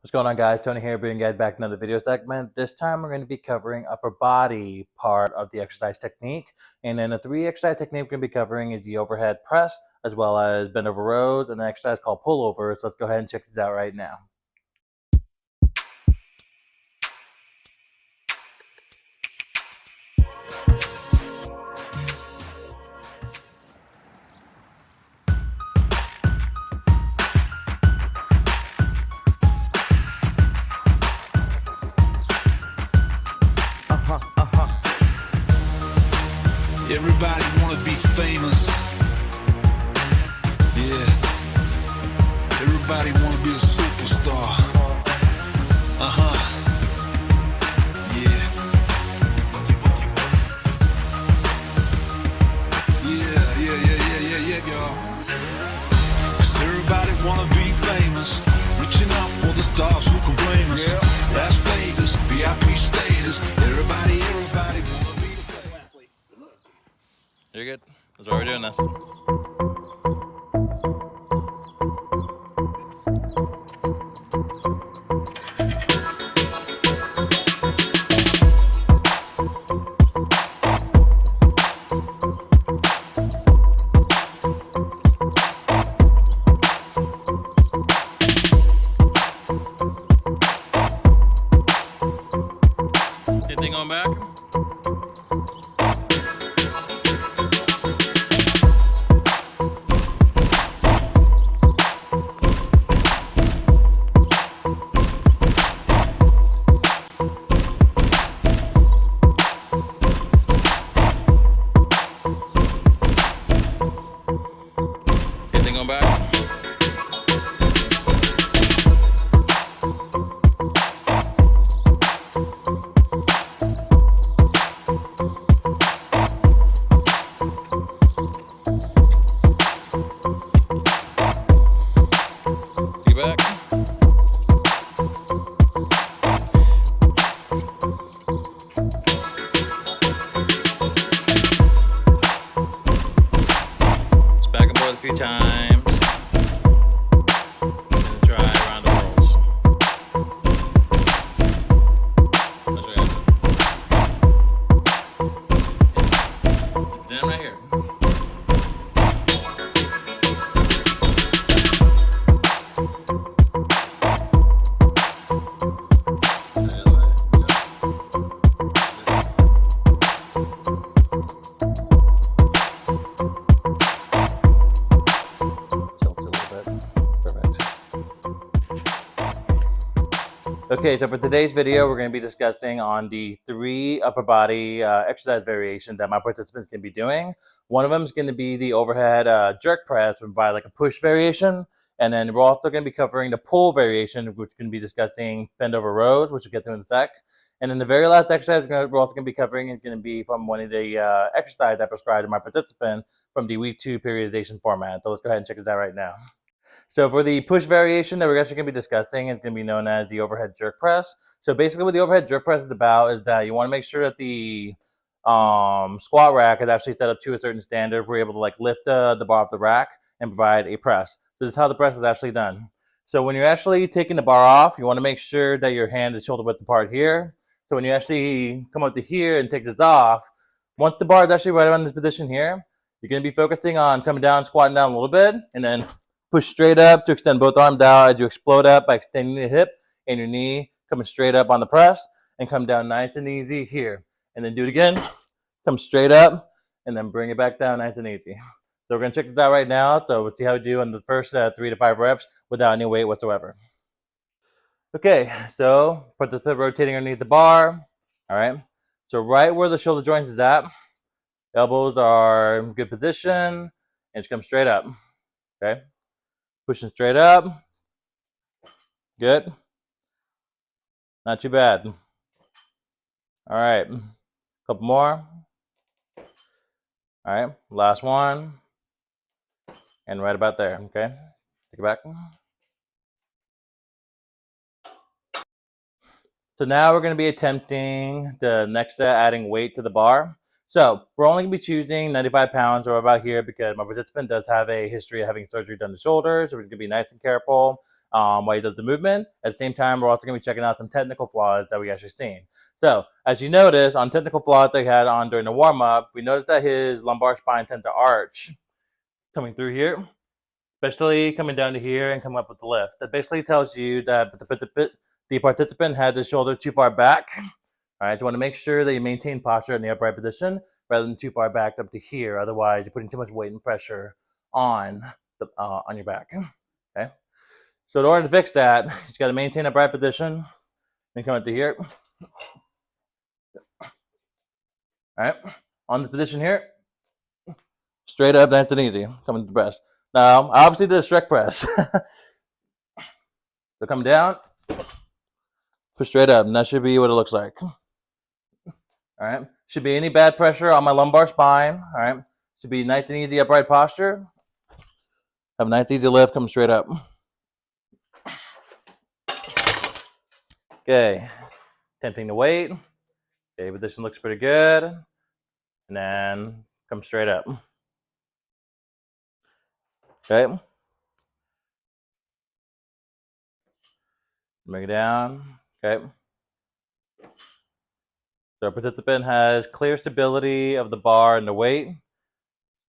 What's going on, guys? Tony here, bringing you guys back another video segment. This time we're going to be covering upper body part of the exercise technique. And then the three exercise technique we're going to be covering is the overhead press, as well as bend over rows, and an exercise called pullover. So let's go ahead and check this out right now. Everybody wanna be famous. Yeah. Everybody wanna be a superstar. Yeah. Yeah, y'all. 'Cause everybody wanna be famous. Reaching out for the stars who can blame us. Las Vegas, VIP status. Everybody wanna be the athlete. You're good. That's why we're doing this. Anything going back? Anything going back? Get back. Just back and forth a few times. And try around the rolls. That's right. Then right here. Tilt a little bit. Perfect. Okay, so for today's video, we're going to be discussing on the three upper body exercise variations that my participants can be doing. One of them is going to be the overhead jerk press, by like a push variation. And then we're also going to be covering the pull variation, which we're going to be discussing bend over rows, which we'll get to in a sec. And then the very last exercise we're also going to be covering is going to be from one of the exercises I prescribed to my participant from the week 2 periodization format. So let's go ahead and check this out right now. So for the push variation that we're actually going to be discussing, it's going to be known as the overhead jerk press. So basically what the overhead jerk press is about is that you want to make sure that the squat rack is actually set up to a certain standard. We're able to like lift the bar off the rack and provide a press. So this is how the press is actually done. So when you're actually taking the bar off, you want to make sure that your hand is shoulder width apart here. So when you actually come up to here and take this off, once the bar is actually right around this position here, you're going to be focusing on coming down, squatting down a little bit, and then push straight up to extend both arms out as you explode up by extending the hip and your knee, coming straight up on the press, and come down nice and easy here. And then do it again, come straight up, and then bring it back down nice and easy. So we're going to check this out right now. So we'll see how we do on the first 3 to 5 reps without any weight whatsoever. Okay, so participant rotating underneath the bar. All right, so right where the shoulder joints is at, elbows are in good position, and just come straight up. Okay, pushing straight up. Good. Not too bad. All right, couple more. All right, last one. And right about there, okay? Take it back. So now we're going to be attempting the next set, adding weight to the bar. So we're only going to be choosing 95 pounds or about here because my participant does have a history of having surgery done to shoulders. So we're going to be nice and careful. while he does the movement. At the same time, we're also going to be checking out some technical flaws that we actually seen. So, as you notice, on technical flaws they had on during the warm-up, we noticed that his lumbar spine tends to arch coming through here, especially coming down to here and coming up with the lift. That basically tells you that the participant had the shoulder too far back. All right, you want to make sure that you maintain posture in the upright position rather than too far back up to here. Otherwise, you're putting too much weight and pressure on your back. Okay. So in order to fix that, you just got to maintain a upright position and come up to here. All right. On this position here, straight up, nice and easy. Coming to the press. Now, I obviously did a strict press. So come down, push straight up, and that should be what it looks like. All right. Should be any bad pressure on my lumbar spine. All right. Should be nice and easy upright posture. Have a nice easy lift, come straight up. Okay. Tempting to wait. Okay, position looks pretty good. And then come straight up. Okay. Bring it down. Okay. So our participant has clear stability of the bar and the weight.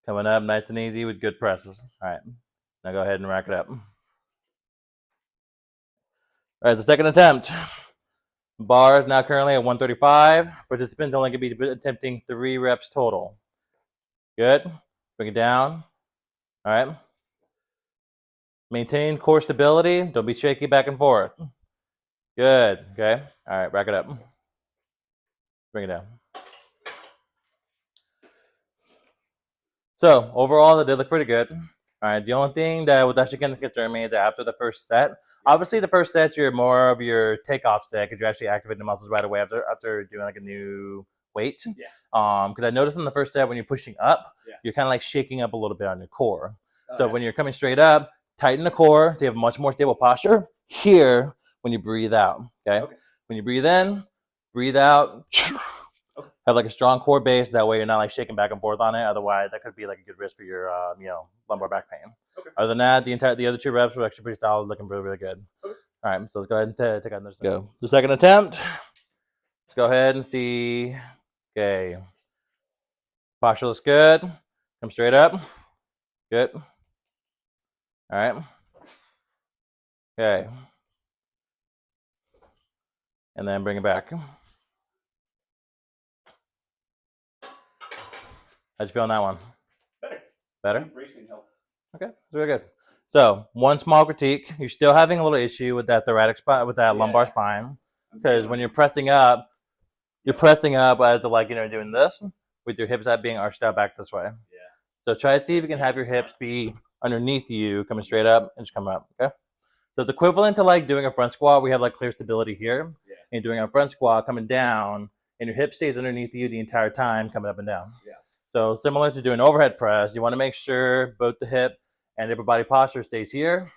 Coming up nice and easy with good presses. All right. Now go ahead and rack it up. All right, the second attempt. Bar is now currently at 135. Participants only going to be attempting 3 reps total. Good. Bring it down. All right. Maintain core stability. Don't be shaky back and forth. Good. Okay. All right, rack it up. Bring it down. So overall, it did look pretty good. All right. The only thing that was actually going to concern me is that after the first set, obviously the first set you're more of your takeoff set because you actually activate the muscles right away after doing like a new weight. Yeah. Because I noticed in the first set when you're pushing up, you're kind of like shaking up a little bit on your core. So when you're coming straight up, tighten the core so you have a much more stable posture. Here when you breathe out. Okay. When you breathe in, breathe out. Have like a strong core base. That way you're not like shaking back and forth on it. Otherwise, that could be like a good risk for your lumbar back pain. Other than that, the other 2 reps were actually pretty solid, looking really, really good. All right, so let's go ahead and take out this. Go. The second attempt. Let's go ahead and see. Okay. Posture looks good. Come straight up. Good. All right. Okay. And then bring it back. How'd you feel on that one? Better? Bracing helps. Okay, very good. So one small critique: you're still having a little issue with that thoracic spine, with that lumbar spine, because when you're pressing up as like doing this with your hips being arched out back this way. Yeah. So try to see if you can have your hips be underneath you, coming straight up, and just come up. Okay. So it's equivalent to like doing a front squat. We have like clear stability here, and doing a front squat coming down, and your hip stays underneath you the entire time, coming up and down. Yeah. So similar to doing overhead press, you want to make sure both the hip and upper body posture stays here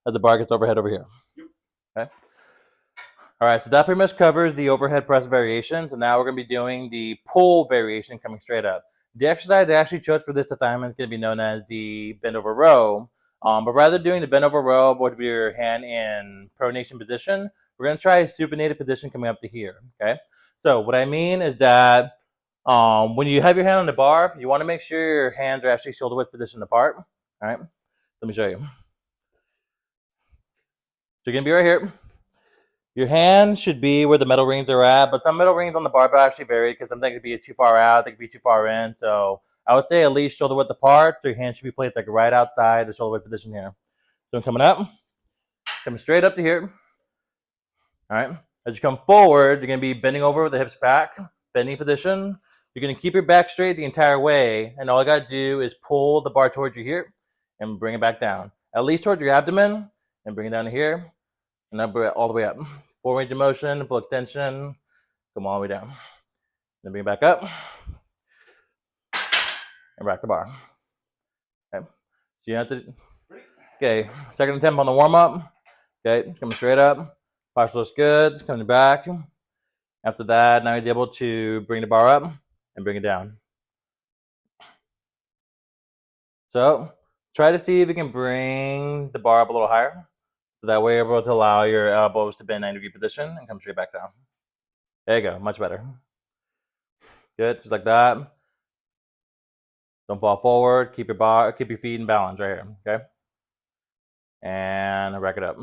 as the bar gets overhead over here. Okay. All right, so that pretty much covers the overhead press variations, and now we're going to be doing the pull variation coming straight up. The exercise I actually chose for this assignment is going to be known as the bend over row, but rather doing the bend over row with your hand in pronation position, we're going to try a supinated position coming up to here. Okay, so what I mean is that when you have your hand on the bar, you want to make sure your hands are actually shoulder width positioned apart. All right, let me show you. So you're going to be right here. Your hand should be where the metal rings are at, but some metal rings on the barbell actually vary because some things could be too far out, they could be too far in. So I would say at least shoulder width apart, so your hand should be placed like right outside the shoulder width position here. So I'm coming up, coming straight up to here. All right, as you come forward, you're going to be bending over with the hips back, bending position. You're going to keep your back straight the entire way, and all I got to do is pull the bar towards you here and bring it back down, at least towards your abdomen, and bring it down to here, and up all the way up. Full range of motion, full extension, come all the way down. Then bring it back up, and back the bar. Okay, so you have to. Okay, second attempt on the warm up. Okay, coming straight up. Posture looks good. It's coming back. After that, now you're able to bring the bar up and bring it down. So try to see if you can bring the bar up a little higher. So that way you're able to allow your elbows to bend 90-degree position and come straight back down. There you go, much better. Good, just like that. Don't fall forward. Keep your feet in balance right here. Okay, and rack it up.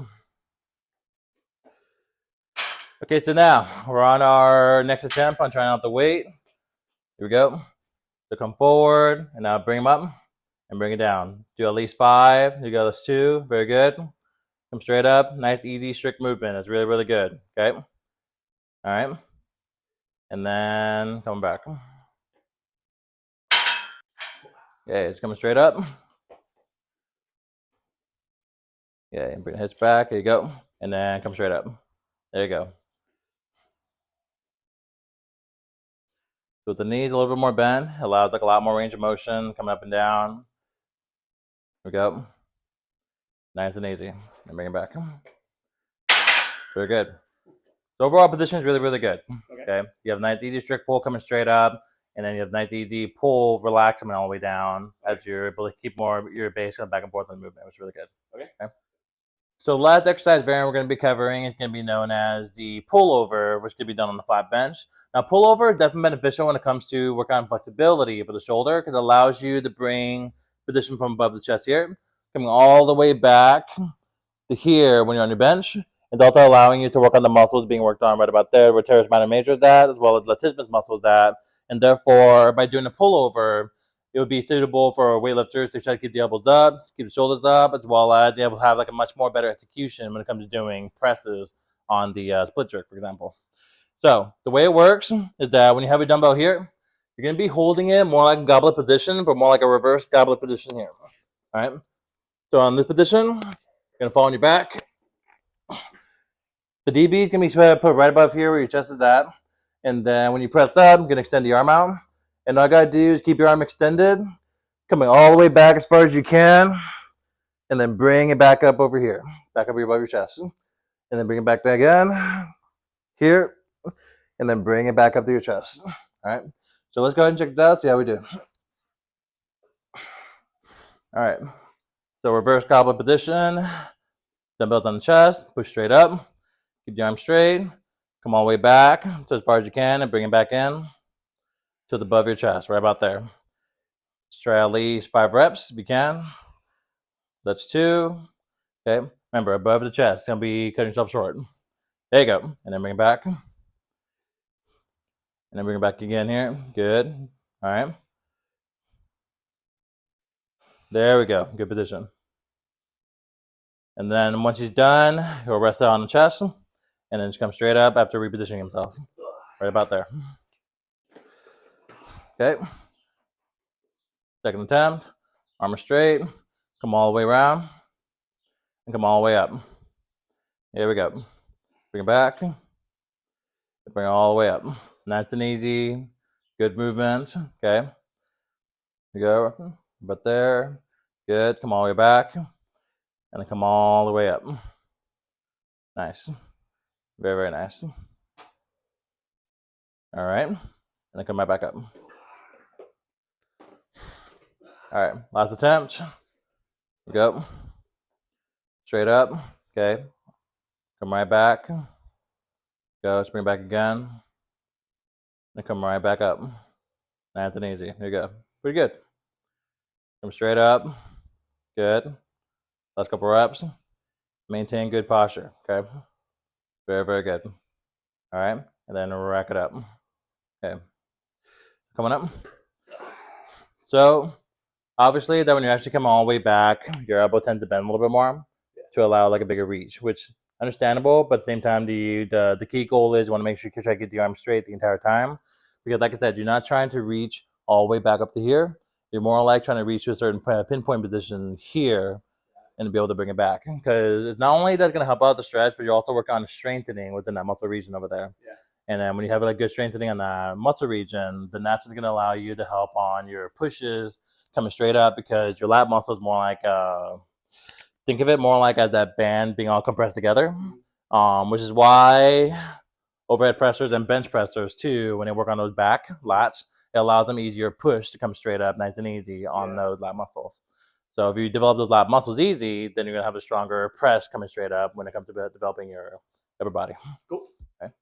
Okay, so now we're on our next attempt on trying out the weight. Here we go. So come forward and now bring them up and bring it down. Do at least 5. You go, that's 2. Very good. Come straight up. Nice, easy, strict movement. That's really, really good. Okay. All right. And then come back. Okay, it's coming straight up. Yeah, and bring the hips back. There you go. And then come straight up. There you go. So with the knees a little bit more bent, allows like a lot more range of motion coming up and down. Here we go. Nice and easy. And bring it back. Very good. So overall position is really, really good. Okay. You have nice easy strict pull coming straight up, and then you have nice easy pull, relax coming all the way down as you're able to keep more of your base going back and forth in the movement, which is really good. Okay. So the last exercise variant we're going to be covering is going to be known as the pullover, which can be done on the flat bench. Now, pullover is definitely beneficial when it comes to work on flexibility for the shoulder because it allows you to bring position from above the chest here, coming all the way back to here when you're on your bench, and also allowing you to work on the muscles being worked on right about there, where teres minor major is at, as well as latissimus muscles at. And therefore, by doing a pullover, it would be suitable for weightlifters to try to keep the elbows up, keep the shoulders up, as well as be able to have like a much more better execution when it comes to doing presses on the split jerk, for example. So the way it works is that when you have a dumbbell here, you're going to be holding it more like a goblet position, but more like a reverse goblet position here. All right. So on this position, you're going to fall on your back. The DB is going to be put right above here where your chest is at. And then when you press up, you're going to extend the arm out. And all I got to do is keep your arm extended, coming all the way back as far as you can, and then bring it back up over here, back up here above your chest. And then bring it back down again, here, and then bring it back up to your chest. All right. So let's go ahead and check it out, see how we do. All right. So reverse goblet position, dumbbells on the chest, push straight up, keep the arm straight, come all the way back, so as far as you can, and bring it back in to the above your chest, right about there. Let's try at least 5 reps if you can. That's 2. Okay. Remember, above the chest, don't be cutting yourself short. There you go. And then bring it back. And then bring it back again here. Good. All right. There we go. Good position. And then once he's done, he'll rest out on the chest and then just come straight up after repositioning himself. Right about there. Okay. Second attempt. Arm are straight. Come all the way around. And come all the way up. Here we go. Bring it back. Bring it all the way up. Nice and easy. Good movement. Okay. Here we go. About there. Good. Come all the way back. And then come all the way up. Nice. Very, very nice. All right. And then come right back up. All right. Last attempt. Here we go. Straight up. Okay. Come right back. Go. Spring back again. And come right back up. Nice and easy. Here you go. Pretty good. Come straight up. Good. Last couple reps. Maintain good posture. Okay. Very, very good. All right. And then rack it up. Okay. Coming up. So, obviously, that when you actually come all the way back, your elbow tends to bend a little bit more to allow like a bigger reach, which understandable, but at the same time, the key goal is you want to make sure you try to get the arm straight the entire time. Because like I said, you're not trying to reach all the way back up to here. You're more like trying to reach to a certain pinpoint position here and be able to bring it back. Because it's not only that's going to help out the stretch, but you're also working on strengthening within that muscle region over there. Yeah. And then when you have like good strengthening on the muscle region, then that's what's going to allow you to help on your pushes coming straight up, because your lat muscle is more like think of it more like as that band being all compressed together, which is why overhead pressers and bench pressers too, when they work on those back lats, it allows them easier push to come straight up nice and easy on those lat muscles. So if you develop those lat muscles easy, then you're gonna have a stronger press coming straight up when it comes to developing your upper body. Cool. Okay.